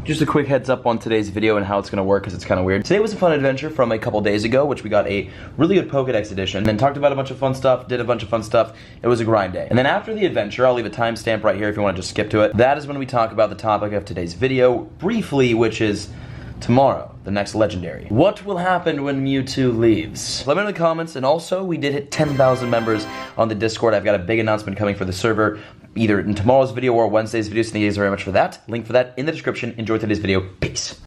Just a quick heads up on today's video and how it's gonna work because it's kind of weird. Today was a fun adventure from a couple days ago, which we got a really good Pokédex edition, and then talked about a bunch of fun stuff, did a bunch of fun stuff. It was a grind day. And then after the adventure, I'll leave a timestamp right here if you want to just skip to it. That is when we talk about the topic of today's video briefly, which is tomorrow, the next legendary. What will happen when Mewtwo leaves? Let me know in the comments, and also we did hit 10,000 members on the Discord. I've got a big announcement coming for the server, either in tomorrow's video or Wednesday's video, so thank you guys very much for that. Link for that in the description. Enjoy today's video. Peace.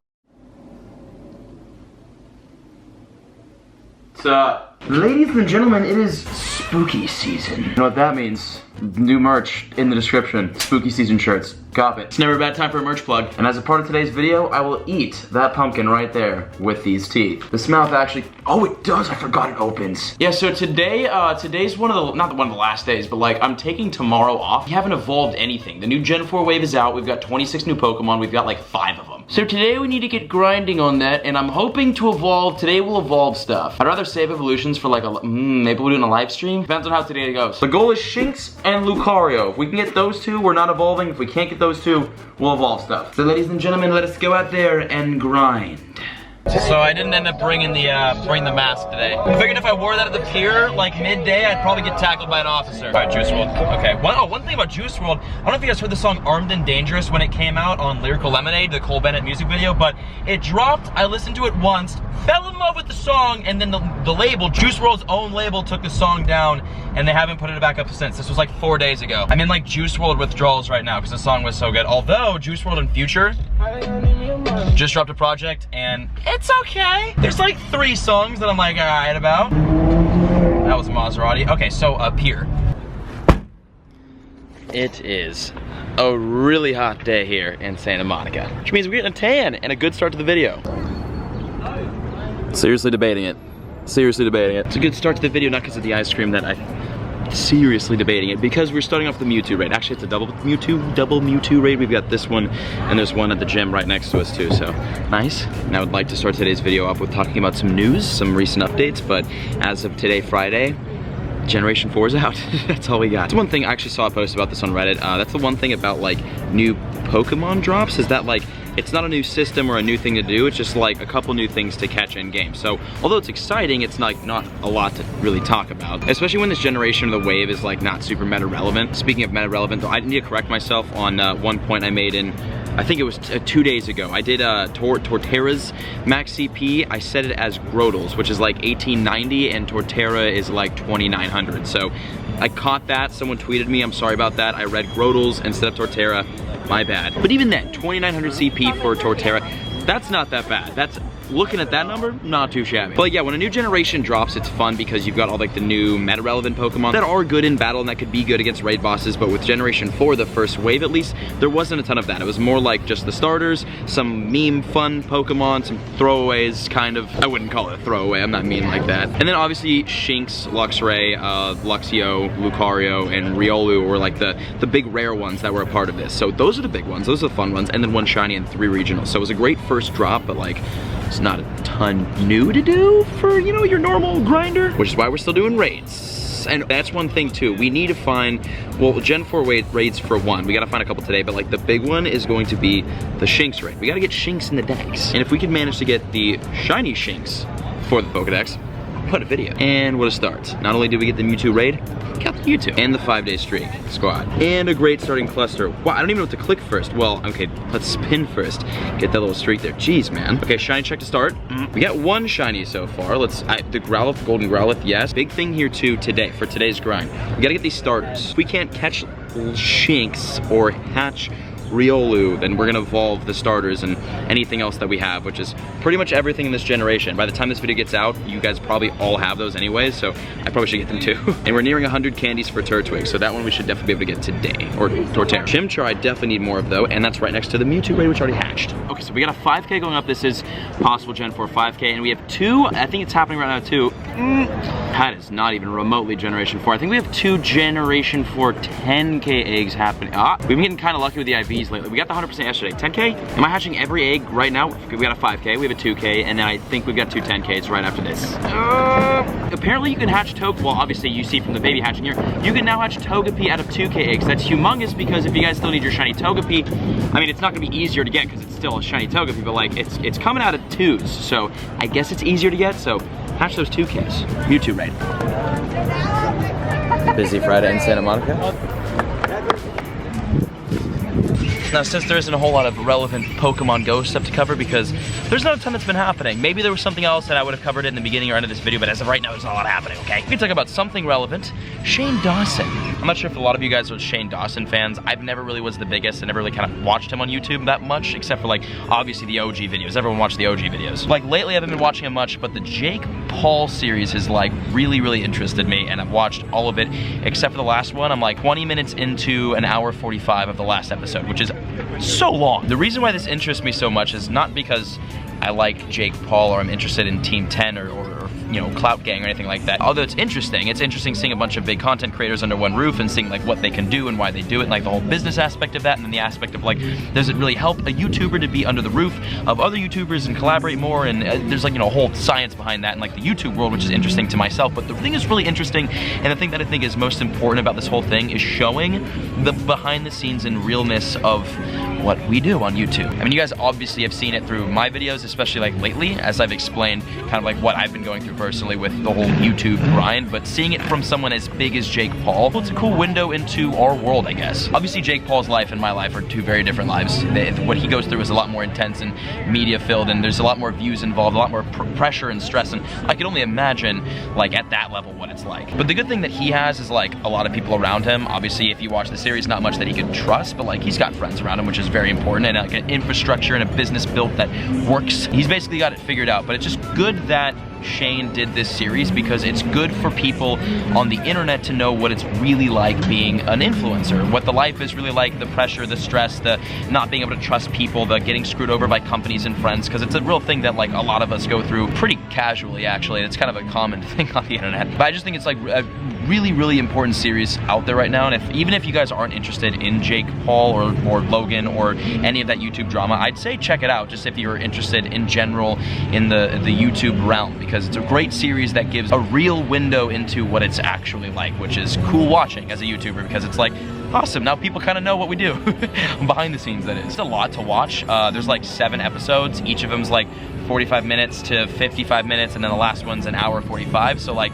Ladies and gentlemen, it is spooky season. You know what that means? New merch in the description. Spooky season shirts. Cop it. It's never a bad time for a merch plug. And as a part of today's video, I will eat that pumpkin right there with these teeth. This mouth actually, oh it does, I forgot it opens. Yeah, so today, today's one of the, not one of the last days, but like I'm taking tomorrow off. We haven't evolved anything. The new Gen 4 wave is out. We've got 26 new Pokemon. We've got like 5 of them. So today we need to get grinding on that, and I'm hoping to evolve. Today we'll evolve stuff. I'd rather save evolutions for like a, maybe we'll do it in a live stream. Depends on how today goes. The goal is Shinx and Lucario. If we can get those two, we're not evolving. If we can't get those two, we'll evolve stuff. So ladies and gentlemen, let us go out there and grind. So I didn't end up bringing the mask today. I figured if I wore that at the pier, like midday, I'd probably get tackled by an officer. All right, Juice WRLD. Okay, one thing about Juice WRLD, I don't know if you guys heard the song Armed and Dangerous when it came out on Lyrical Lemonade, the Cole Bennett music video, but it dropped, I listened to it once, fell in love with the song, and then the label, Juice WRLD's own label, took the song down, and they haven't put it back up since. This was like 4 days ago. I'm in like Juice WRLD withdrawals right now because the song was so good. Although, Juice WRLD in Future just dropped a project, and it's okay. There's like 3 songs that I'm like, alright about. That was Maserati. Okay, so up here. It is a really hot day here in Santa Monica, which means we're getting a tan and a good start to the video. Seriously debating it. Seriously debating it. It's a good start to the video, not because of the ice cream that seriously debating it, because we're starting off the Mewtwo raid. Actually, it's a double Mewtwo raid. We've got this one, and there's one at the gym right next to us too, so nice. And I would like to start today's video off with talking about some news, some recent updates, but as of today, Friday, Generation 4 is out. That's all we got. That's one thing, I actually saw a post about this on Reddit. That's the one thing about like new Pokemon drops, is that like, it's not a new system or a new thing to do, it's just like a couple new things to catch in game. So, although it's exciting, it's not a lot to really talk about. Especially when this generation of the wave is like not super meta relevant. Speaking of meta relevant, though, I need to correct myself on one point I made in, I think it was 2 days ago. I did Torterra's max CP. I set it as Grodels, which is like 1890, and Torterra is like 2900. So I caught that, someone tweeted me, I'm sorry about that. I read Grodels instead of Torterra. My bad. But even then, 2900 CP for Torterra, that's not that bad. That's, looking at that number, not too shabby. But yeah, when a new generation drops, it's fun because you've got all like the new meta relevant Pokemon that are good in battle and that could be good against raid bosses. But with Generation 4, the first wave at least, there wasn't a ton of that. It was more like just the starters, some meme fun Pokemon, some throwaways, kind of. I wouldn't call it a throwaway, I'm not mean like that. And then obviously Shinx, Luxray, Luxio, Lucario, and Riolu were like the big rare ones that were a part of this. So those are the big ones, those are the fun ones, and then 1 shiny and 3 regionals. So it was a great first drop, but like, it's not a ton new to do for, you know, your normal grinder, which is why we're still doing raids. And that's one thing too, we need to find, well, Gen 4 raids for one, we gotta find a couple today, but like the big one is going to be the Shinx raid. We gotta get Shinx in the Dex. And if we can manage to get the shiny Shinx for the Pokedex, put a video. And what a start. Not only did we get the Mewtwo raid, we got the Mewtwo. And the 5-day streak squad. And a great starting cluster. Wow, I don't even know what to click first. Well, okay, let's spin first. Get that little streak there. Jeez, man. Okay, shiny check to start. We got 1 shiny so far. The Growlithe, Golden Growlithe, yes. Big thing here too today, for today's grind. We gotta get these starters. If we can't catch Shinx or hatch Riolu, then we're gonna evolve the starters and anything else that we have, which is pretty much everything in this generation. By the time this video gets out, you guys probably all have those anyways, so I probably should get them too. And we're nearing 100 candies for Turtwig, so that one we should definitely be able to get today, or Torterra. Chimchar I definitely need more of though, and that's right next to the Mewtwo raid, which already hatched. Okay, so we got a 5K going up. This is possible Gen 4 5K, and we have 2, I think it's happening right now too. That is not even remotely Generation 4. I think we have 2 Generation 4 10K eggs happening. We've been getting kind of lucky with the IV these lately. We got the 100% yesterday. 10K? Am I hatching every egg right now? We got a 5K, we have a 2K, and then I think we've got 2 10Ks right after this. Apparently you can hatch well, obviously you see from the baby hatching here, you can now hatch Togepi out of 2K eggs. That's humongous because if you guys still need your shiny Togepi, I mean, it's not gonna be easier to get because it's still a shiny Togepi, but like, it's coming out of 2s, so I guess it's easier to get, so hatch those 2Ks. Mewtwo raid. Busy Friday in Santa Monica. Now, since there isn't a whole lot of relevant Pokemon Go stuff to cover because there's not a ton that's been happening. Maybe there was something else that I would have covered it in the beginning or end of this video, but as of right now, there's not a lot happening, okay? We can talk about something relevant. Shane Dawson. I'm not sure if a lot of you guys are Shane Dawson fans. I've never really was the biggest. I never really kind of watched him on YouTube that much, except for like, obviously the OG videos. Everyone watched the OG videos. Like lately, I haven't been watching him much, but the Jake Paul series has like really interested me, and I've watched all of it, except for the last one. I'm like 20 minutes into an hour 45 of the last episode, which is so long. The reason why this interests me so much is not because I like Jake Paul or I'm interested in Team 10 or you know, Clout Gang or anything like that. Although it's interesting seeing a bunch of big content creators under one roof and seeing like what they can do and why they do it, and like the whole business aspect of that, and then the aspect of like, does it really help a YouTuber to be under the roof of other YouTubers and collaborate more, and there's like, you know, a whole science behind that and like the YouTube world, which is interesting to myself. But the thing is really interesting, and the thing that I think is most important about this whole thing is showing the behind the scenes and realness of what we do on YouTube. I mean, you guys obviously have seen it through my videos, especially like lately, as I've explained kind of like what I've been going through personally with the whole YouTube grind, but seeing it from someone as big as Jake Paul, it's a cool window into our world, I guess. Obviously, Jake Paul's life and my life are two very different lives. What he goes through is a lot more intense and media filled, and there's a lot more views involved, a lot more pressure and stress, and I can only imagine like at that level what it's like. But the good thing that he has is like a lot of people around him. Obviously, if you watch the series, not much that he could trust, but like he's got friends around him, which is very important, and like an infrastructure and a business built that works. He's basically got it figured out, but it's just good that Shane did this series because it's good for people on the internet to know what it's really like being an influencer, what the life is really like, the pressure, the stress, the not being able to trust people, the getting screwed over by companies and friends, because it's a real thing that like a lot of us go through pretty casually, actually, and it's kind of a common thing on the internet. But I just think it's like a really important series out there right now, and even if you guys aren't interested in Jake Paul or Logan or any of that YouTube drama, I'd say check it out, just if you're interested in general in the YouTube realm, because it's a great series that gives a real window into what it's actually like, which is cool watching as a YouTuber, because it's like, awesome, now people kind of know what we do. Behind the scenes, that is. It's a lot to watch. There's like 7 episodes. Each of them's like 45 minutes to 55 minutes, and then the last one's an hour 45, so like,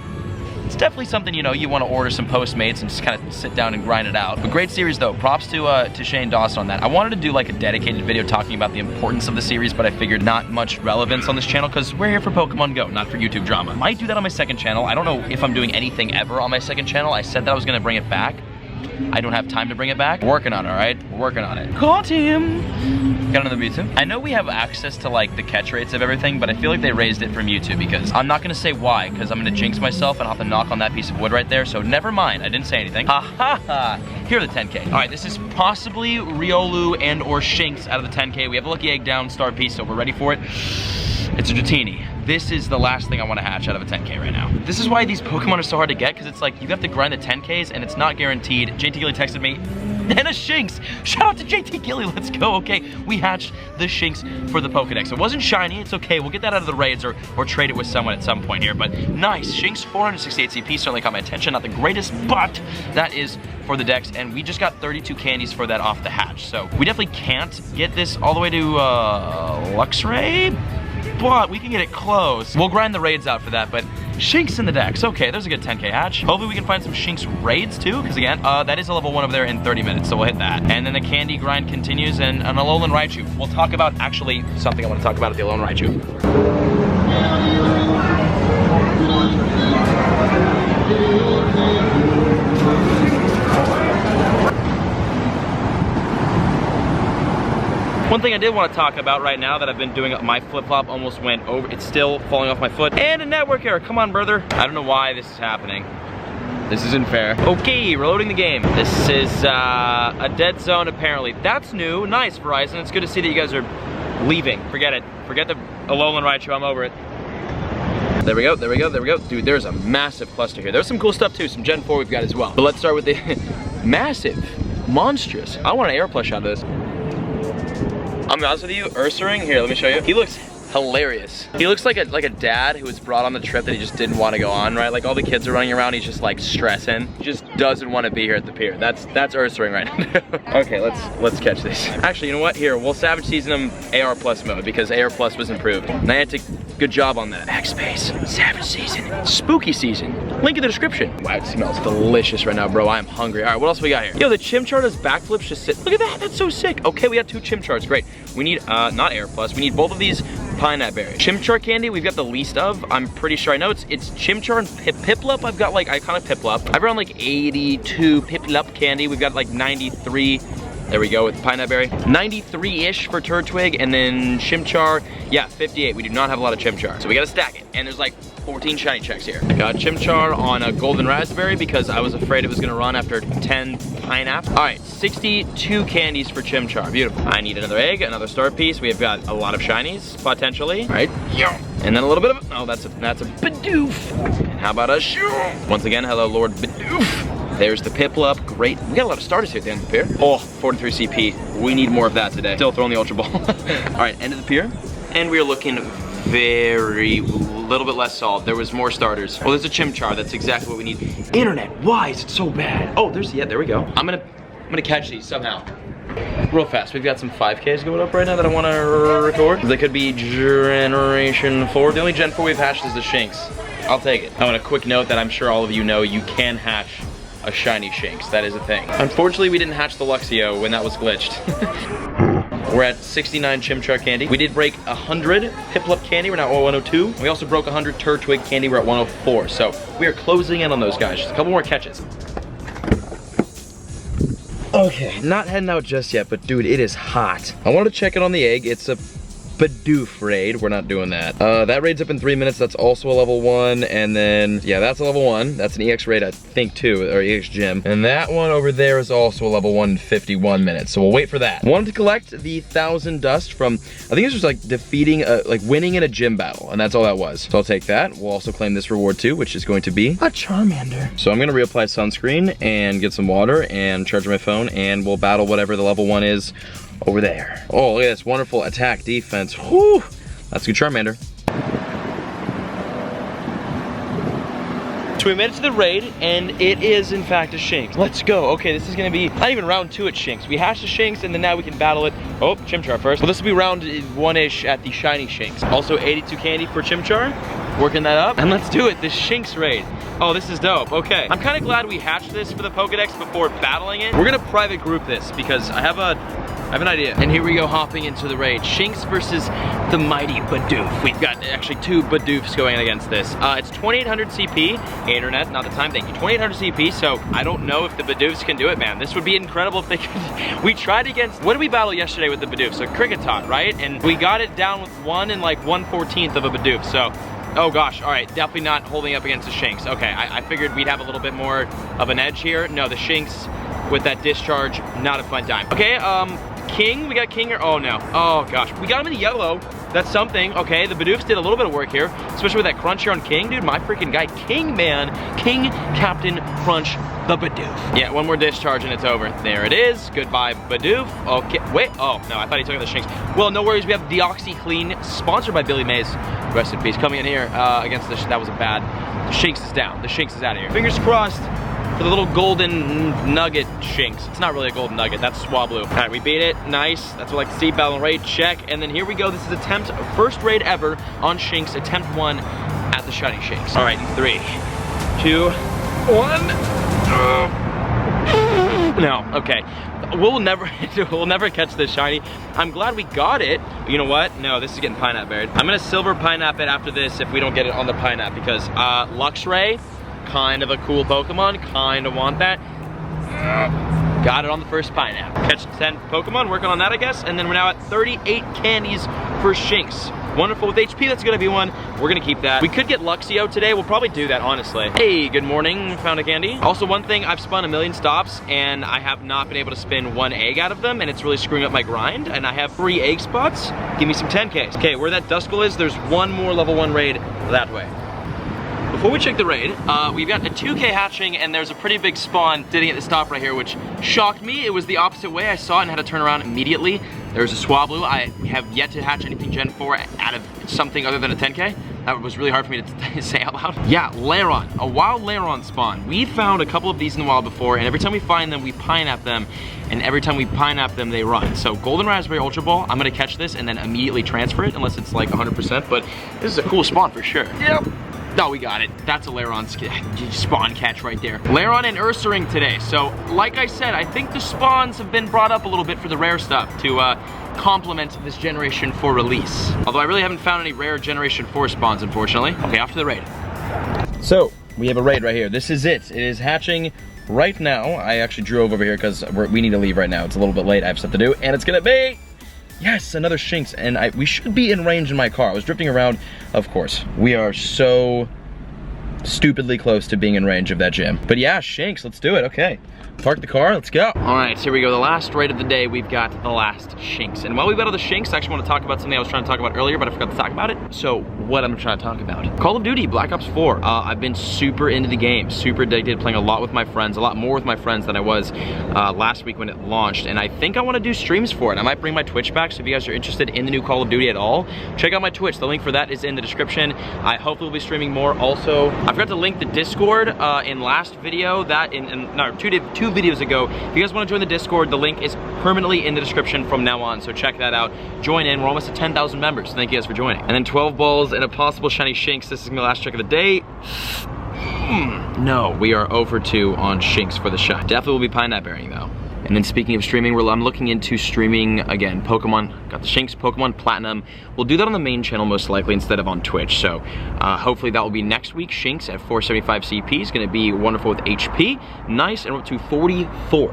it's definitely something, you know, you want to order some Postmates and just kind of sit down and grind it out. But great series though. Props to Shane Dawson on that. I wanted to do like a dedicated video talking about the importance of the series, but I figured not much relevance on this channel because we're here for Pokemon Go, not for YouTube drama. Might do that on my second channel. I don't know if I'm doing anything ever on my second channel. I said that I was going to bring it back. I don't have time to bring it back. We're working on it, all right? We're working on it. Caught him! Got another Mewtwo. I know we have access to like the catch rates of everything, but I feel like they raised it for Mewtwo because I'm not gonna say why, because I'm gonna jinx myself and I'll have to knock on that piece of wood right there, so never mind. I didn't say anything. Ha ha ha! Here are the 10K. All right, this is possibly Riolu and or Shinx out of the 10K. We have a lucky egg down, star piece, so we're ready for it. It's a Dratini. This is the last thing I want to hatch out of a 10K right now. This is why these Pokemon are so hard to get, because it's like, you have to grind the 10Ks and it's not guaranteed. JT Gilly texted me, and a Shinx. Shout out to JT Gilly, let's go. Okay, we hatched the Shinx for the Pokedex. It wasn't shiny, it's okay. We'll get that out of the raids or trade it with someone at some point here, but nice. Shinx 468 CP certainly caught my attention. Not the greatest, but that is for the Dex, and we just got 32 candies for that off the hatch. So we definitely can't get this all the way to Luxray, but we can get it close. We'll grind the raids out for that, but Shinx in the Dex. Okay, there's a good 10K hatch. Hopefully we can find some Shinx raids too, because again, that is a level 1 over there in 30 minutes, so we'll hit that. And then the candy grind continues, and an Alolan Raichu. We'll talk about actually something I want to talk about at the Alolan Raichu. One thing I did want to talk about right now that I've been doing, my flip-flop almost went over. It's still falling off my foot. And a network error, come on, brother. I don't know why this is happening. This isn't fair. Okay, reloading the game. This is a dead zone apparently. That's new, nice Verizon. It's good to see that you guys are leaving. Forget it. Forget the Alolan Raichu, I'm over it. There we go, there we go, there we go. Dude, there's a massive cluster here. There's some cool stuff too, some Gen 4 we've got as well. But let's start with the massive, monstrous. I want an air plush out of this. I'm honest with you, Ursaring, here, let me show you. He looks hilarious. He looks like a dad who was brought on the trip that he just didn't want to go on, right? Like all the kids are running around, he's just like stressing. He just doesn't want to be here at the pier. That's Ursaring right now. Okay, let's catch this. Actually, you know what? Here, we'll Savage Season him AR Plus mode because AR Plus was improved. Niantic, good job on that. Backspace, Savage Season, Spooky Season. Link in the description. Wow, it smells delicious right now, bro. I am hungry. All right, what else we got here? Yo, the Chimchar does backflips, just sit. Look at that, that's so sick. Okay, we got 2 Chimchars, great. We need, not AR Plus, we need both of these Pineapple berry. Chimchar candy, we've got the least of. I'm pretty sure I know it's Chimchar and Piplup. I've got like iconic Piplup. I've around like 82 Piplup candy. We've got like 93. There we go with the pineapple berry. 93-ish for Turtwig, and then Chimchar, yeah, 58. We do not have a lot of Chimchar, so we gotta stack it. And there's like 14 shiny checks here. Got Chimchar on a golden raspberry because I was afraid it was gonna run after 10 pineapple. All right, 62 candies for Chimchar, beautiful. I need another egg, another star piece. We have got a lot of shinies, potentially. All right, and then a little bit of, oh, that's a Bidoof. And how about a shoo? Once again, hello, Lord Bidoof. There's the Piplup, great. We got a lot of starters here at the end of the pier. Oh, 43 CP. We need more of that today. Still throwing the Ultra Ball. All right, end of the pier. And we are looking very, little bit less solid. There was more starters. Well, there's a Chimchar, that's exactly what we need. Internet, why is it so bad? Oh, yeah, there we go. I'm gonna catch these somehow. Real fast, we've got some 5Ks going up right now that I wanna record. They could be Generation 4. The only Gen 4 we've hatched is the Shinx. I'll take it. I want a quick note that I'm sure all of you know you can hatch a shiny Shinx, that is a thing. Unfortunately, we didn't hatch the Luxio when that was glitched. We're at 69 Chimchar candy. We did break 100 Piplup candy, we're now at 102. We also broke 100 Turtwig candy, we're at 104. So we are closing in on those guys. Just a couple more catches. Okay, not heading out just yet, but dude, it is hot. I wanted to check it on the egg. It's a Bidoof raid. We're not doing that. That raid's up in 3 minutes. That's also a level 1. And then, yeah, that's a level 1. That's an EX raid, I think, too, or EX gym. And that one over there is also a level 1 in 51 minutes. So we'll wait for that. Wanted to collect the 1,000 dust from, I think it was just like defeating, like winning in a gym battle. And that's all that was. So I'll take that. We'll also claim this reward too, which is going to be a Charmander. So I'm gonna reapply sunscreen and get some water and charge my phone, and we'll battle whatever the level 1 is over there. Oh, look at this wonderful attack defense. Whew, that's a good Charmander. So we made it to the raid, and it is in fact a Shinx. Let's go. Okay, this is gonna be not even round 2 at Shinx. We hatched a Shinx, and then now we can battle it. Oh, Chimchar first. Well, this will be round 1-ish at the shiny Shinx. Also 82 candy for Chimchar. Working that up, and let's do it, the Shinx raid. Oh, this is dope, okay. I'm kind of glad we hatched this for the Pokedex before battling it. We're gonna private group this because I have an idea. And here we go, hopping into the raid. Shinx versus the mighty Bidoof. We've got actually 2 Bidoofs going against this. It's 2800 CP. Internet, not the time, thank you. 2800 CP, so I don't know if the Bidoofs can do it, man. This would be incredible if they could. We tried against, what did we battle yesterday with the Bidoof? So Kricketot, right? And we got it down with 1 and like 1/14 of a Bidoof, so. Oh gosh, all right, definitely not holding up against the Shinx. Okay, I figured we'd have a little bit more of an edge here. No, the Shinx with that discharge, not a fun time. Okay, King, we got King here. Oh no, oh gosh. We got him in the yellow, that's something. Okay, the Bidoofs did a little bit of work here, especially with that crunch here on King. Dude, my freaking guy, King, man. King, Captain, Crunch, the Bidoof. Yeah, one more discharge and it's over. There it is, goodbye Bidoof. Okay, wait, oh no, I thought he took the Shinx. Well, no worries, we have DeoxyClean, sponsored by Billy Mays. Rest in peace, coming in here against the, that was a bad, the Shinx is down, the Shinx is out of here. Fingers crossed for the little golden nugget Shinx. It's not really a golden nugget, that's Swablu. All right, we beat it, nice. That's what I like to see, battle raid, check. And then here we go, this is attempt, first raid ever on Shinx, attempt 1 at the shiny Shinx. All right, 3, 2, 1. No, okay. We'll never catch this shiny. I'm glad we got it. You know what? No, this is getting pineapple buried. I'm gonna silver pineapple it after this if we don't get it on the pineapple, because Luxray, kind of a cool Pokemon, kind of want that. Got it on the first pineapple. Catch 10 Pokemon, working on that I guess, and then we're now at 38 candies for Shinx. Wonderful with HP, that's gonna be one. We're gonna keep that. We could get Luxio today, we'll probably do that, honestly. Hey, good morning, found a candy. Also, one thing, I've spun a million stops, and I have not been able to spin 1 egg out of them, and it's really screwing up my grind, and I have 3 egg spots. Give me some 10Ks. Okay, where that Duskull is, there's 1 more level 1 raid that way. Before we check the raid, we've got a 2K hatching, and there's a pretty big spawn sitting at the stop right here, which shocked me. It was the opposite way. I saw it and had to turn around immediately. There's a Swablu. I have yet to hatch anything Gen 4 out of something other than a 10K. That was really hard for me to say out loud. Yeah, Lairon, a wild Lairon spawn. We found a couple of these in the wild before, and every time we find them, we pine at them, and every time we pine at them, they run. So Golden Raspberry Ultra Ball, I'm gonna catch this and then immediately transfer it, unless it's like 100%, but this is a cool spawn for sure. Yep. No, we got it. That's a Lairon spawn catch right there. Lairon and Ursaring today. So, like I said, I think the spawns have been brought up a little bit for the rare stuff to complement this Generation 4 release. Although I really haven't found any rare Generation 4 spawns, unfortunately. Okay, off to the raid. So, we have a raid right here. This is it. It is hatching right now. I actually drove over here because we need to leave right now. It's a little bit late. I have stuff to do, and it's gonna be... Yes, another Shinx, and we should be in range in my car. I was drifting around, of course. We are so stupidly close to being in range of that gym. But yeah, Shinx, let's do it, okay. Park the car, let's go. All right, so here we go, the last raid of the day, we've got the last Shinx. And while we battle the Shinx, I actually want to talk about something I was trying to talk about earlier, but I forgot to talk about it. So, what I'm trying to talk about. Call of Duty, Black Ops 4. I've been super into the game, super addicted, playing a lot with my friends, a lot more with my friends than I was last week when it launched. And I think I want to do streams for it. I might bring my Twitch back, so if you guys are interested in the new Call of Duty at all, check out my Twitch. The link for that is in the description. I hopefully will be streaming more. Also, I forgot to link the Discord in last video, two videos ago. If you guys want to join the Discord, the link is permanently in the description from now on, so check that out. Join in, we're almost at 10,000 members, thank you guys for joining. And then 12 balls and a possible shiny Shinx. This is gonna be the last trick of the day. No, we are over 2 on Shinx for the shot. Definitely will be Pineapple Bearing though. And then speaking of streaming, I'm looking into streaming, again, Pokemon. Got the Shinx, Pokemon Platinum. We'll do that on the main channel most likely instead of on Twitch. So hopefully that will be next week. Shinx at 475 CP is gonna be wonderful with HP. Nice, and we're up to 44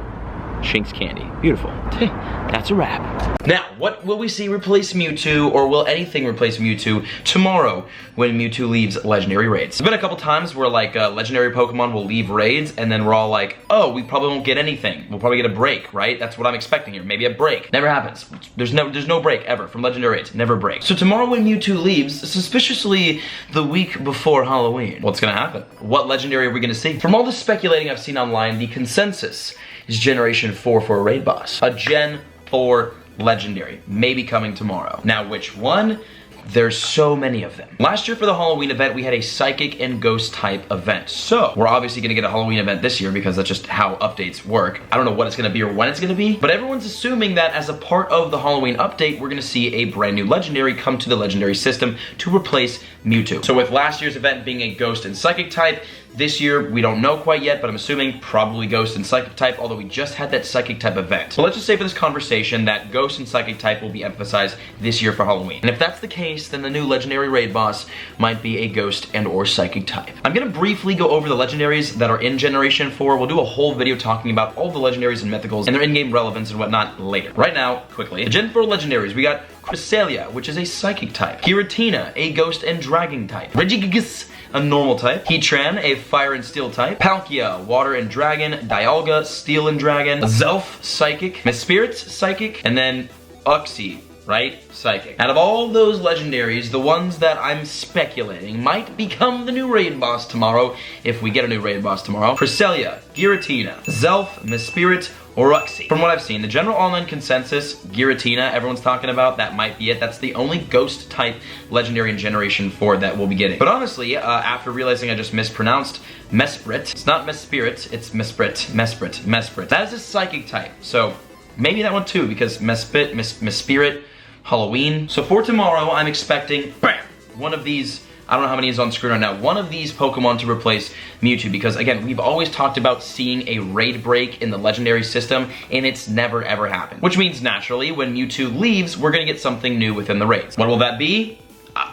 Shinx candy. Beautiful. That's a wrap. Now, what will we see replace Mewtwo, or will anything replace Mewtwo tomorrow when Mewtwo leaves Legendary Raids? There's been a couple times where like Legendary Pokemon will leave raids and then we're all like, oh, we probably won't get anything. We'll probably get a break, right? That's what I'm expecting here. Maybe a break. Never happens. There's no break ever from Legendary Raids. Never break. So tomorrow when Mewtwo leaves, suspiciously the week before Halloween, what's gonna happen? What Legendary are we gonna see? From all the speculating I've seen online, the consensus is Generation 4 for a raid boss. A Gen 4 Legendary, maybe coming tomorrow. Now, which one? There's so many of them. Last year for the Halloween event, we had a Psychic and Ghost type event. So, we're obviously gonna get a Halloween event this year because that's just how updates work. I don't know what it's gonna be or when it's gonna be, but everyone's assuming that as a part of the Halloween update, we're gonna see a brand new Legendary come to the Legendary system to replace Mewtwo. So with last year's event being a Ghost and Psychic type, this year, we don't know quite yet, but I'm assuming probably Ghost and Psychic type, although we just had that Psychic type event. So let's just say for this conversation that Ghost and Psychic type will be emphasized this year for Halloween. And if that's the case, then the new Legendary Raid boss might be a Ghost and or Psychic type. I'm gonna briefly go over the Legendaries that are in Generation 4. We'll do a whole video talking about all the Legendaries and Mythicals and their in-game relevance and whatnot later. Right now, quickly, the Gen 4 Legendaries, we got Cresselia, which is a Psychic type. Giratina, a Ghost and Dragon type. Regigigas, a normal type. Heatran, a Fire and Steel type. Palkia, Water and Dragon. Dialga, Steel and Dragon. Zelf, Psychic. Mesprit, Psychic. And then Uxie, right? Psychic. Out of all those Legendaries, the ones that I'm speculating might become the new raid boss tomorrow, if we get a new raid boss tomorrow. Cresselia, Giratina, Zelf, Mesprit, or Uxie. From what I've seen, the general online consensus, Giratina, everyone's talking about, that might be it. That's the only Ghost type Legendary in Generation 4 that we'll be getting. But honestly, after realizing I just mispronounced Mesprit, it's not Mespirit, it's Mesprit. That is a Psychic type, so maybe that one too, because Mespirit, Halloween. So for tomorrow, I'm expecting, bam, one of these, I don't know how many is on screen right now, one of these Pokemon to replace Mewtwo, because again, we've always talked about seeing a raid break in the Legendary system, and it's never ever happened. Which means naturally, when Mewtwo leaves, we're gonna get something new within the raids. What will that be?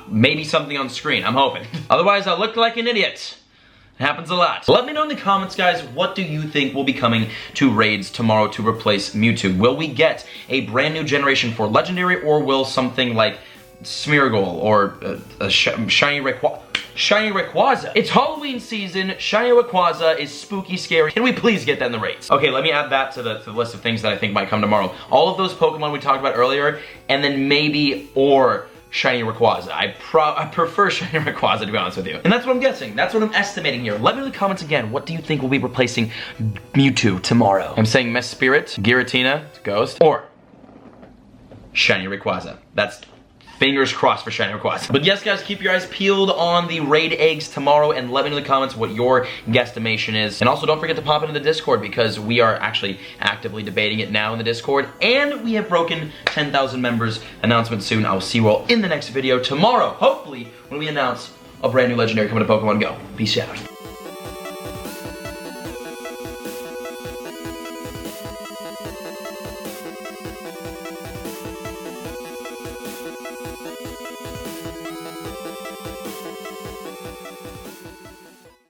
Maybe something on screen, I'm hoping. Otherwise, I'll look like an idiot. It happens a lot. Let me know in the comments, guys, what do you think will be coming to raids tomorrow to replace Mewtwo? Will we get a brand new Generation 4 Legendary, or will something like Smeargle or Shiny Rayquaza? It's Halloween season. Shiny Rayquaza is spooky, scary. Can we please get that in the raids? Okay, let me add that to the list of things that I think might come tomorrow. All of those Pokemon we talked about earlier, and then maybe or Shiny Rayquaza. I prefer Shiny Rayquaza, to be honest with you. And that's what I'm guessing. That's what I'm estimating here. Let me know in the comments again, what do you think will be replacing Mewtwo tomorrow? I'm saying Mesprit, Giratina, Ghost, or shiny Rayquaza. That's fingers crossed for shiny Rayquaza. But yes, guys, keep your eyes peeled on the raid eggs tomorrow and let me know in the comments what your guesstimation is. And also don't forget to pop into the Discord because we are actually actively debating it now in the Discord. And we have broken 10,000 members. Announcement soon. I will see you all in the next video tomorrow, hopefully, when we announce a brand new legendary coming to Pokemon Go. Peace out.